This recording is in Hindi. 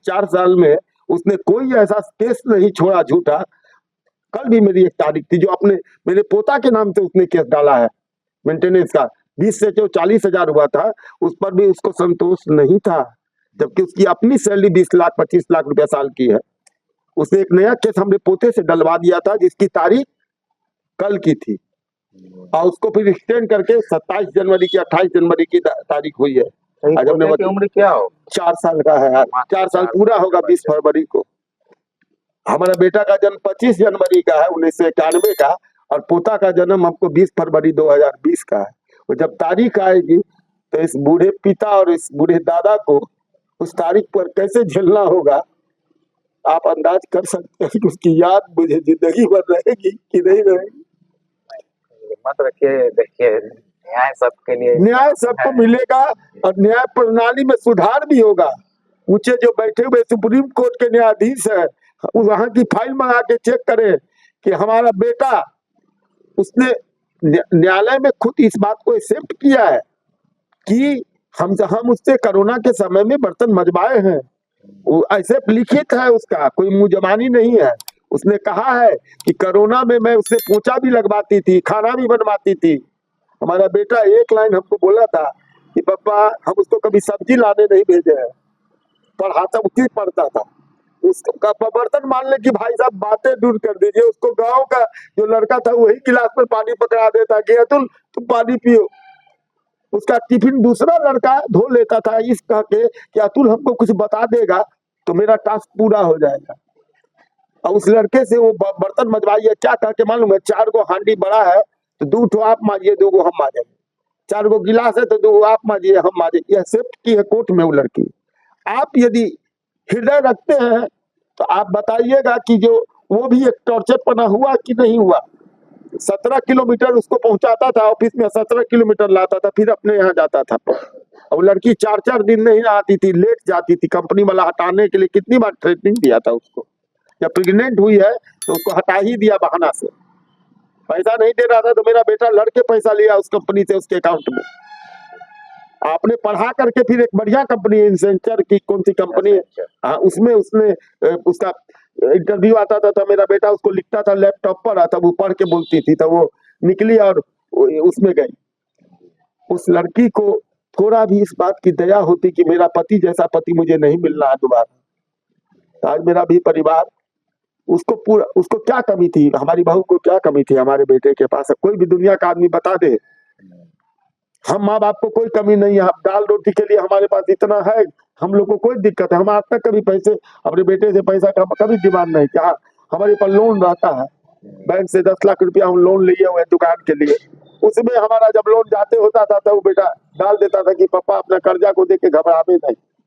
4 साल में उसने कोई ऐसा केस नहीं छोड़ा झूठा। कल भी मेरी एक तारीख थी जो अपने मेरे पोता के नाम से उसने केस डाला है मेंटेनेंस का, 20 से जो 40,000 हुआ था उस पर भी उसको संतोष नहीं था, जबकि उसकी अपनी सैलरी 20 लाख 25 लाख रुपया साल की है। उसने एक नया केस हमने पोते से डलवा दिया था जिसकी तारीख कल की थी, और उसको फिर एक्सटेंड करके 27 जनवरी की 28 जनवरी की तारीख हुई है। आज हमने उम्र क्या हो? 4 साल का है यार, 4 साल पूरा होगा 20 फरवरी को। हमारा बेटा का जन्म 25 जनवरी का है 1991 का, और पोता का जन्म हमको 20 फरवरी 2020 का है। और जब तारीख आएगी तो इस बूढ़े पिता और इस बूढ़े दादा को उस तारीख पर कैसे झेलना होगा, आप अंदाज कर सकते हैं कि उसकी याद मुझे जिंदगी भर रहेगी कि नहीं रहेगी। मत रखिए, देखिए न्याय सबके लिए, न्याय सबको मिलेगा और न्याय प्रणाली में सुधार भी होगा। ऊंचे जो बैठे हुए सुप्रीम कोर्ट के न्यायाधीश है, वहां की फाइल मंगा के चेक करे कि हमारा बेटा, उसने न्यायालय में खुद इस बात को एक्सेप्ट किया है कि हम उससे कोरोना के समय में बर्तन मजवाए हैं। वो ऐसे लिखित है, उसका कोई मुंह जबानी नहीं है। उसने कहा है कि कोरोना में मैं उससे पोछा भी लगवाती थी, खाना भी बनवाती थी। हमारा बेटा एक लाइन हमको बोला था कि पापा हम उसको कभी सब्जी लाने नहीं भेजे हैं, पढ़ाता उसी पढ़ता था। उसका बर्तन मान ले कि भाई साहब बातें दूर कर दीजिए, उसको गांव का जो लड़का था वही गिलास में पानी पकड़ा देता कि अतुल तुम पानी पियो। उसका टिफिन दूसरा लड़का धो लेता था इस कह के कि अतुल हमको कुछ बता देगा तो मेरा टास्क पूरा हो जाएगा। और उस लड़के से वो बर्तन मजवाइए क्या कह के मालूम है, 4 गो हांडी बड़ा है तो 2 ठो आप माजिए 2 गो हम माजेंगे, 4 गो गिलास है तो 2 गो आप माजिए हम माजे। यह एक्सेप्ट की है कोर्ट में वो लड़की। आप यदि हृदय रखते हैं तो आप बताइएगा कि जो वो भी एक टॉर्चर पना हुआ कि नहीं हुआ। 17 किलोमीटर उसको पहुंचाता था ऑफिस में, 17 किलोमीटर लाता था, फिर अपने यहाँ जाता था। और लड़की 4-4 दिन नहीं आती थी, लेट जाती थी। कंपनी वाला हटाने के लिए कितनी बार ट्रेनिंग दिया था उसको। जब प्रेग्नेंट हुई है तो उसको हटा ही दिया बहाना से, पैसा नहीं दे रहा था तो मेरा बेटा लड़के पैसा लिया उस कंपनी से उसके अकाउंट में। आपने पढ़ा करके फिर एक बढ़िया कंपनी इंसेंचर की, कौन सी कंपनी है, हाँ उसमें उसने उसका इंटरव्यू आता था, मेरा बेटा उसको लिखता था लैपटॉप पर, आता वो पढ़ के बोलती थी तो वो निकली और उसमें गई। उस लड़की को थोड़ा भी इस बात की दया होती कि मेरा पति जैसा पति मुझे नहीं मिलना है दोबारा। आज मेरा भी परिवार, उसको क्या कमी थी, हमारी बहू को क्या कमी थी हमारे बेटे के पास। कोई भी दुनिया का आदमी बता दे, हम माँ बाप को कोई कमी नहीं है। दाल रोटी के लिए हमारे पास इतना है, हम लोग को कोई दिक्कत है। हम आज तक कभी पैसे अपने बेटे से पैसा का कभी डिमांड नहीं किया। हमारे पास लोन रहता है, बैंक से 10 लाख रुपया हम लोन लिए हुए दुकान के लिए। उसमें हमारा जब लोन जाते होता था तो वो बेटा डाल देता था कि पापा अपना कर्जा को देके घबरावे नहीं।